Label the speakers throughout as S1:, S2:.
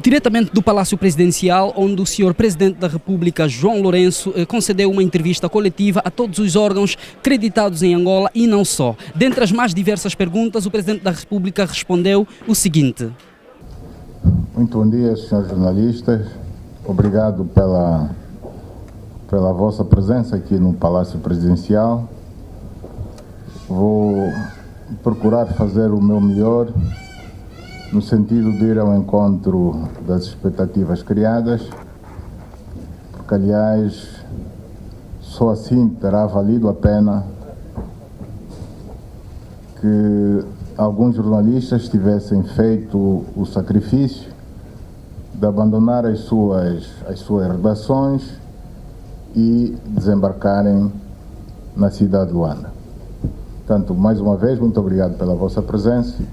S1: Diretamente do Palácio Presidencial, onde o Sr. Presidente da República, João Lourenço, concedeu uma entrevista coletiva a todos os órgãos creditados em Angola e não só. Dentre as mais diversas perguntas, o Presidente da República respondeu o seguinte.
S2: Muito bom dia, senhores jornalistas. Obrigado pela vossa presença aqui no Palácio Presidencial. Vou procurar fazer o meu melhor no sentido de ir ao encontro das expectativas criadas, porque, aliás, só assim terá valido a pena que alguns jornalistas tivessem feito o sacrifício de abandonar as suas redações e desembarcarem na cidade de Luanda. Portanto, mais uma vez, muito obrigado pela vossa presença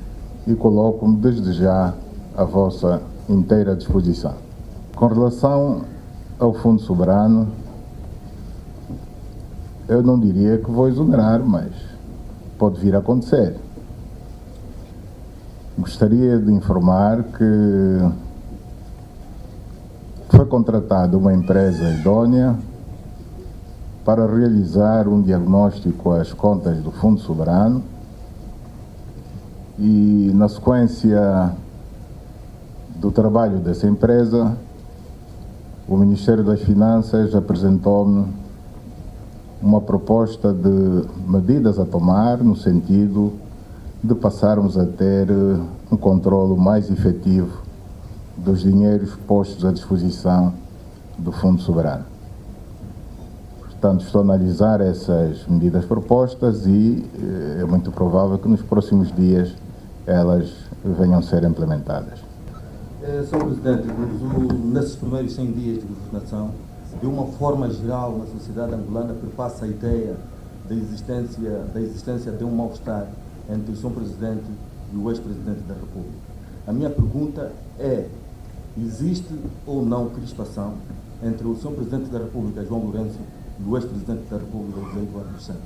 S2: e coloco-me desde já à vossa inteira disposição. Com relação ao Fundo Soberano, eu não diria que vou exonerar, mas pode vir a acontecer. Gostaria de informar que foi contratada uma empresa idônea para realizar um diagnóstico às contas do Fundo Soberano e, na sequência do trabalho dessa empresa, o Ministério das Finanças apresentou-me uma proposta de medidas a tomar no sentido de passarmos a ter um controle mais efetivo dos dinheiros postos à disposição do Fundo Soberano. Portanto, estou a analisar essas medidas propostas e é muito provável que nos próximos dias elas venham a ser implementadas.
S3: Sr. Presidente, nesses primeiros 100 dias de governação, de uma forma geral, na sociedade angolana perpassa a ideia da existência de um mal-estar entre o Sr. Presidente e o ex-Presidente da República. A minha pergunta é: existe ou não crispação entre o Sr. Presidente da República, João Lourenço, e o ex-Presidente da República, José Eduardo dos Santos?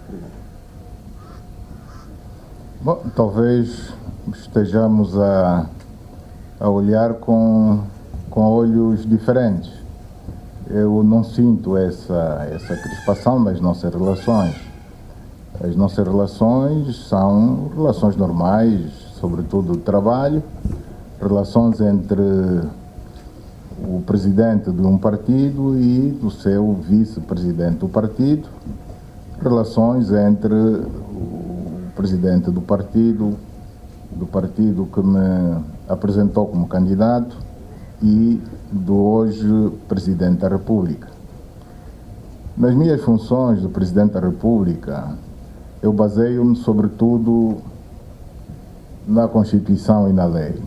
S3: Obrigado.
S2: Bom, talvez estejamos a olhar com olhos diferentes. Eu não sinto essa crispação nas nossas relações. As nossas relações são relações normais, sobretudo de trabalho, relações entre o presidente de um partido e do seu vice-presidente do partido, relações entre o presidente do partido que me apresentou como candidato e do hoje Presidente da República. Nas minhas funções de Presidente da República, eu baseio-me sobretudo na Constituição e na lei.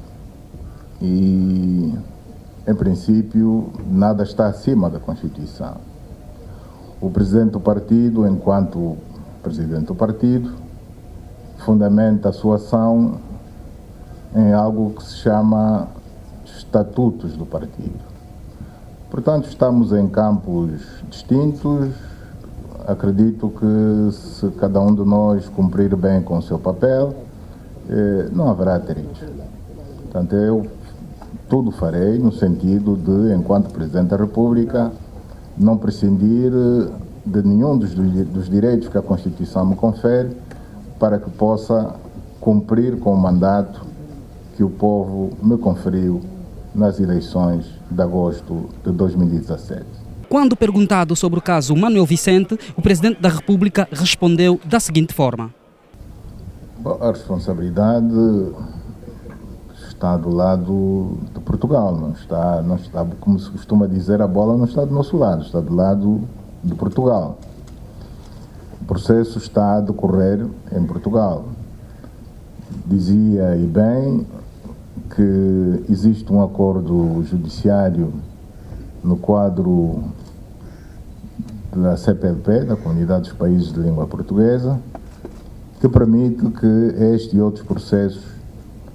S2: E, em princípio, nada está acima da Constituição. O Presidente do partido, enquanto Presidente do partido, fundamenta a sua ação em algo que se chama estatutos do partido. Portanto, estamos em campos distintos. Acredito que, se cada um de nós cumprir bem com o seu papel, não haverá atritos. Portanto, eu tudo farei no sentido de, enquanto Presidente da República, não prescindir de nenhum dos direitos que a Constituição me confere para que possa cumprir com o mandato que o povo me conferiu nas eleições de agosto de 2017.
S1: Quando perguntado sobre o caso Manuel Vicente, o Presidente da República respondeu da seguinte forma.
S2: Bom, a responsabilidade está do lado de Portugal, não está, como se costuma dizer, a bola não está do nosso lado, está do lado de Portugal. O processo está a decorrer em Portugal. Dizia, e bem, que existe um acordo judiciário no quadro da CPLP, da Comunidade dos Países de Língua Portuguesa, que permite que este e outros processos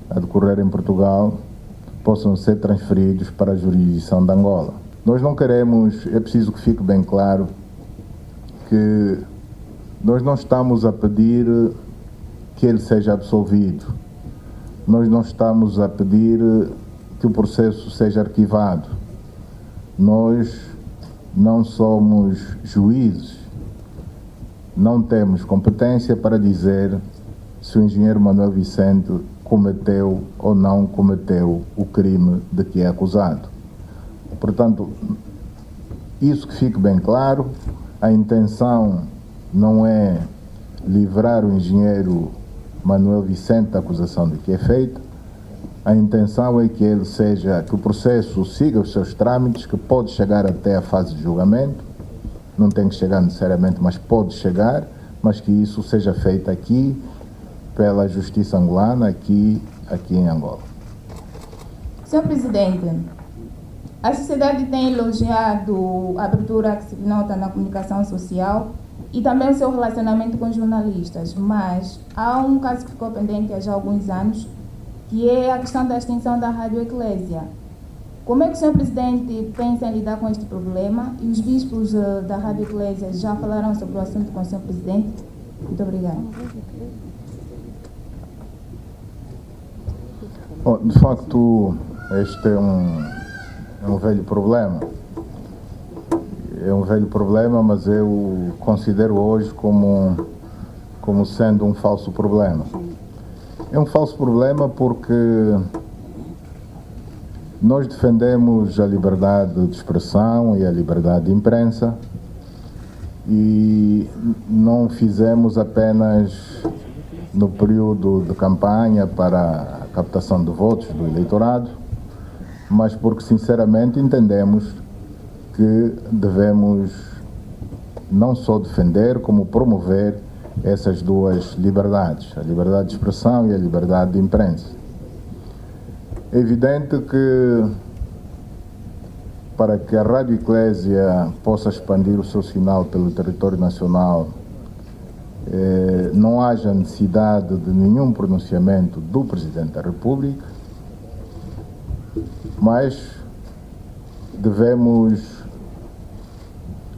S2: a decorrer em Portugal possam ser transferidos para a jurisdição de Angola. Nós não queremos, é preciso que fique bem claro, que nós não estamos a pedir que ele seja absolvido. Nós não estamos a pedir que o processo seja arquivado. Nós não somos juízes, não temos competência para dizer se o engenheiro Manuel Vicente cometeu ou não cometeu o crime de que é acusado. Portanto, isso que fique bem claro, a intenção não é livrar o engenheiro Manuel Vicente da acusação de que é feita. A intenção é que que o processo siga os seus trâmites, que pode chegar até a fase de julgamento, não tem que chegar necessariamente, mas pode chegar, mas que isso seja feito aqui pela Justiça angolana, aqui em Angola.
S4: Senhor Presidente, a sociedade tem elogiado a abertura que se nota na comunicação social e também o seu relacionamento com jornalistas, mas há um caso que ficou pendente há já alguns anos, que é a questão da extinção da Rádio Eclésia. Como é que o senhor Presidente pensa em lidar com este problema? E os bispos da Rádio Eclésia já falaram sobre o assunto com o senhor Presidente? Muito obrigada.
S2: Bom, de facto, este é um velho problema. É um velho problema, mas eu considero hoje como sendo um falso problema. É um falso problema porque nós defendemos a liberdade de expressão e a liberdade de imprensa e não fizemos apenas no período de campanha para a captação de votos do eleitorado, mas porque sinceramente entendemos que devemos não só defender, como promover essas duas liberdades, a liberdade de expressão e a liberdade de imprensa. É evidente que para que a Rádio Eclésia possa expandir o seu sinal pelo território nacional, não haja necessidade de nenhum pronunciamento do Presidente da República, mas devemos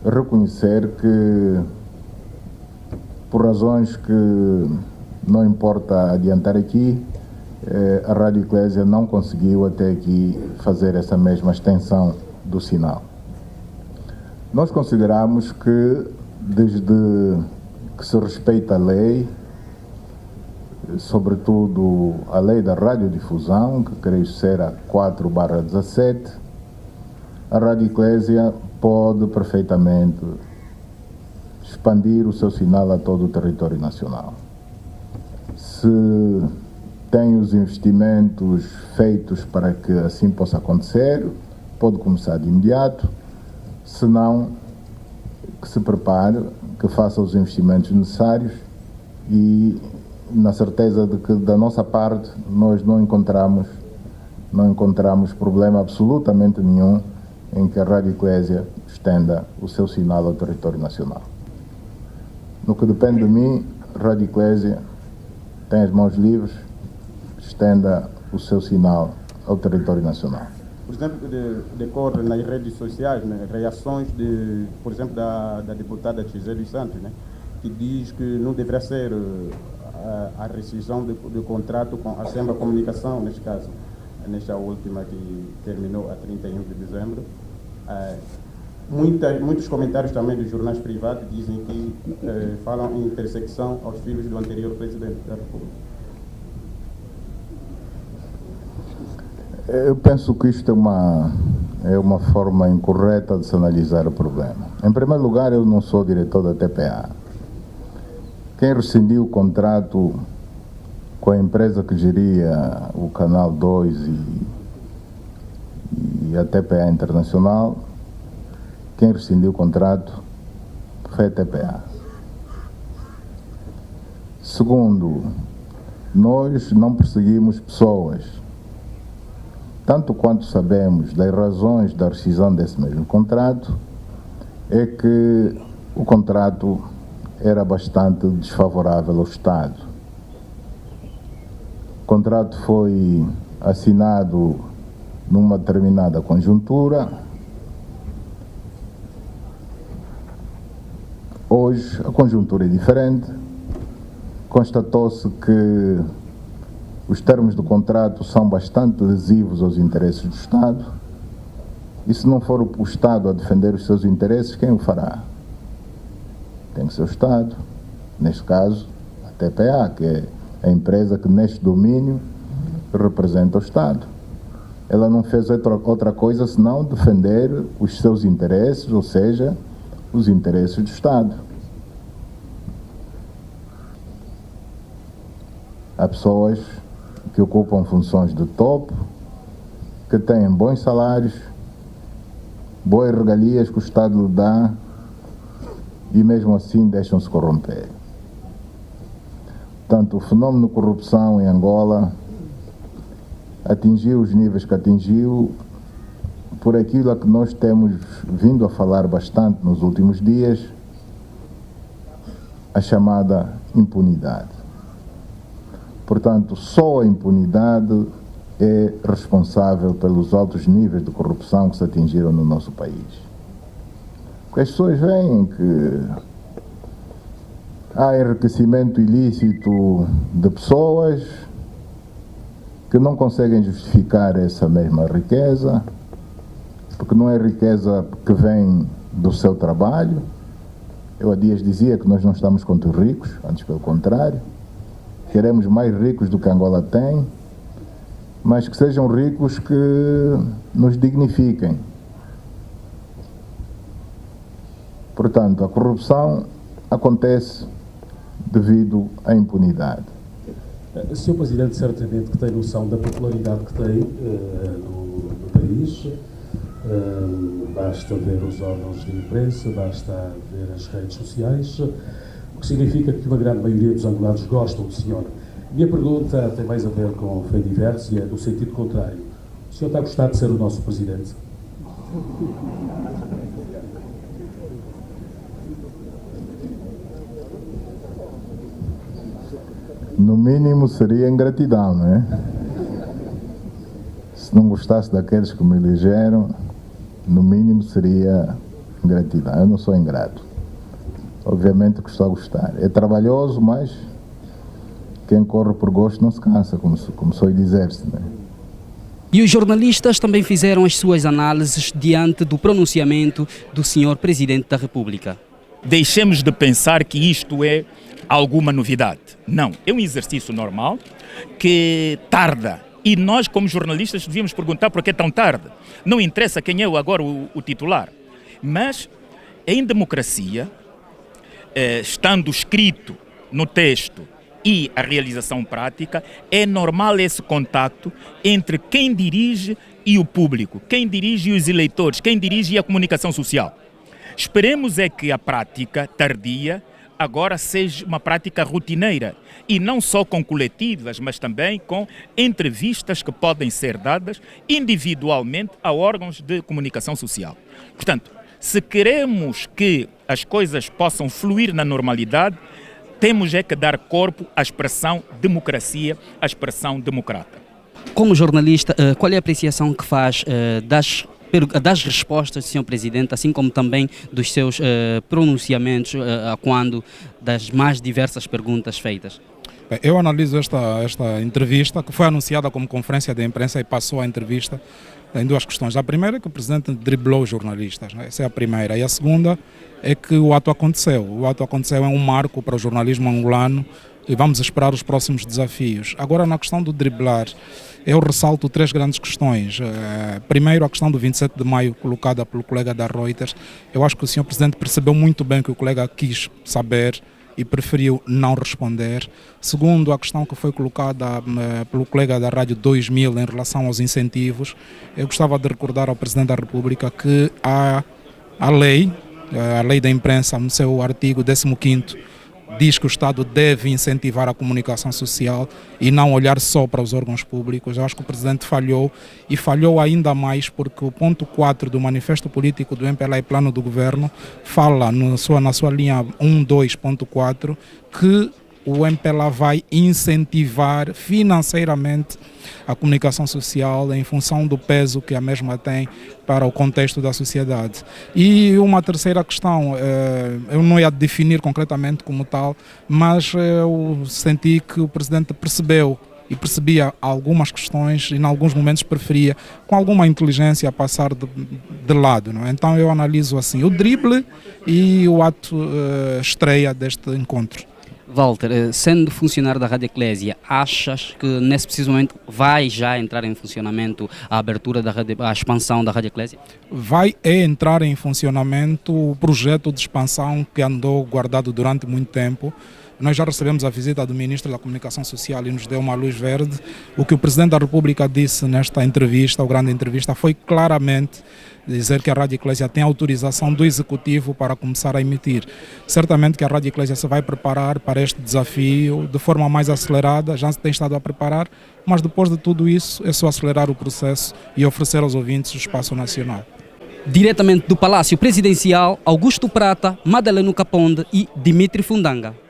S2: reconhecer que, por razões que não importa adiantar aqui, a Rádio Eclésia não conseguiu até aqui fazer essa mesma extensão do sinal. Nós consideramos que, desde que se respeita a lei, sobretudo a lei da radiodifusão, que creio ser a 4/17, a Rádio Eclésia pode perfeitamente expandir o seu sinal a todo o território nacional. Se tem os investimentos feitos para que assim possa acontecer, pode começar de imediato, se não, que se prepare, que faça os investimentos necessários e na certeza de que da nossa parte nós não encontramos problema absolutamente nenhum em que a Rádio Eclésia estenda o seu sinal ao território nacional. No que depende de mim, a Rádio Eclésia tem as mãos livres, estenda o seu sinal ao território nacional.
S5: Por exemplo, decorre nas redes sociais, né, reações, por exemplo, da deputada Gisele dos Santos, né, que diz que não deverá ser a rescisão do contrato com a Semba Comunicação, neste caso, nesta última que terminou a 31 de dezembro. Muitos comentários também dos jornais privados dizem que falam em perseguição aos filhos do anterior presidente da República.
S2: Eu penso que isto é uma forma incorreta de se analisar o problema. Em primeiro lugar, eu não sou diretor da TPA. Quem rescindiu o contrato com a empresa que geria o Canal 2 e a TPA Internacional, quem rescindiu o contrato foi a TPA. Segundo, nós não perseguimos pessoas. Tanto quanto sabemos das razões da rescisão desse mesmo contrato, é que o contrato era bastante desfavorável ao Estado. O contrato foi assinado numa determinada conjuntura. Hoje a conjuntura é diferente. Constatou-se que Os termos do contrato são bastante lesivos aos interesses do Estado. E se não for o Estado a defender os seus interesses, quem o fará? Tem que ser o Estado. Neste caso, a TPA, que é a empresa que neste domínio representa o Estado. Ela não fez outra coisa senão defender os seus interesses, ou seja, os interesses do Estado. Há pessoas que ocupam funções de topo, que têm bons salários, boas regalias que o Estado lhe dá e mesmo assim deixam-se corromper. Portanto, o fenómeno de corrupção em Angola atingiu os níveis que atingiu por aquilo a que nós temos vindo a falar bastante nos últimos dias, a chamada impunidade. Portanto, só a impunidade é responsável pelos altos níveis de corrupção que se atingiram no nosso país. Porque as pessoas veem que há enriquecimento ilícito de pessoas que não conseguem justificar essa mesma riqueza, porque não é riqueza que vem do seu trabalho. Eu há dias dizia que nós não estamos contra os ricos, antes pelo contrário. Queremos mais ricos do que Angola tem, mas que sejam ricos que nos dignifiquem. Portanto, a corrupção acontece devido à impunidade.
S6: Sr. Presidente, certamente que tem noção da popularidade que tem no país. Basta ver os órgãos de imprensa, basta ver as redes sociais, o que significa que uma grande maioria dos angolanos gostam do senhor. Minha pergunta tem mais a ver com o fé diverso e é do sentido contrário. O senhor está a gostar de ser o nosso Presidente?
S2: No mínimo seria ingratidão, não é? Se não gostasse daqueles que me elegeram, no mínimo seria ingratidão. Eu não sou ingrato. Obviamente que estou a gostar. É trabalhoso, mas quem corre por gosto não se cansa, como soe dizer-se, não é?
S1: E os jornalistas também fizeram as suas análises diante do pronunciamento do senhor Presidente da República.
S7: Deixemos de pensar que isto é alguma novidade. Não, é um exercício normal que tarda. E nós, como jornalistas, devíamos perguntar por que tão tarde. Não interessa quem é agora o titular. Mas, em democracia, estando escrito no texto e a realização prática, é normal esse contacto entre quem dirige e o público, quem dirige os eleitores, quem dirige a comunicação social. Esperemos é que a prática tardia agora seja uma prática rotineira e não só com coletivas, mas também com entrevistas que podem ser dadas individualmente a órgãos de comunicação social. Portanto, se queremos que as coisas possam fluir na normalidade, temos é que dar corpo à expressão democracia, à expressão democrata.
S1: Como jornalista, qual é a apreciação que faz das respostas do Sr. Presidente, assim como também dos seus pronunciamentos quando das mais diversas perguntas feitas?
S8: Bem, eu analiso esta entrevista, que foi anunciada como conferência de imprensa e passou a entrevista em duas questões. A primeira é que o Presidente driblou os jornalistas, né? Essa é a primeira. E a segunda é que o ato aconteceu. O ato aconteceu é um marco para o jornalismo angolano e vamos esperar os próximos desafios. Agora, na questão do driblar, eu ressalto três grandes questões. Primeiro, a questão do 27 de maio, colocada pelo colega da Reuters. Eu acho que o Sr. Presidente percebeu muito bem que o colega quis saber e preferiu não responder. Segundo, a questão que foi colocada pelo colega da Rádio 2000 em relação aos incentivos. Eu gostava de recordar ao Presidente da República que a lei da imprensa, no seu artigo 15º, diz que o Estado deve incentivar a comunicação social e não olhar só para os órgãos públicos. Eu acho que o Presidente falhou e falhou ainda mais porque o ponto 4 do Manifesto Político do MPLA e Plano do Governo fala na sua linha 1.2.4 que o MPLA vai incentivar financeiramente a comunicação social em função do peso que a mesma tem para o contexto da sociedade. E uma terceira questão, eu não ia definir concretamente como tal, mas eu senti que o Presidente percebeu e percebia algumas questões e, em alguns momentos, preferia, com alguma inteligência, passar de lado. Não é? Então, eu analiso assim o drible e o ato estreia deste encontro.
S1: Walter, sendo funcionário da Rádio Eclésia, achas que nesse preciso momento vai já entrar em funcionamento a abertura a expansão da Rádio Eclésia?
S8: Vai entrar em funcionamento o projeto de expansão que andou guardado durante muito tempo. Nós já recebemos a visita do Ministro da Comunicação Social e nos deu uma luz verde. O que o Presidente da República disse nesta entrevista, a grande entrevista, foi claramente dizer que a Rádio Eclésia tem autorização do Executivo para começar a emitir. Certamente que a Rádio Eclésia se vai preparar para este desafio de forma mais acelerada, já se tem estado a preparar, mas depois de tudo isso é só acelerar o processo e oferecer aos ouvintes o espaço nacional.
S1: Diretamente do Palácio Presidencial, Augusto Prata, Madaleno Caponde e Dimitri Fundanga.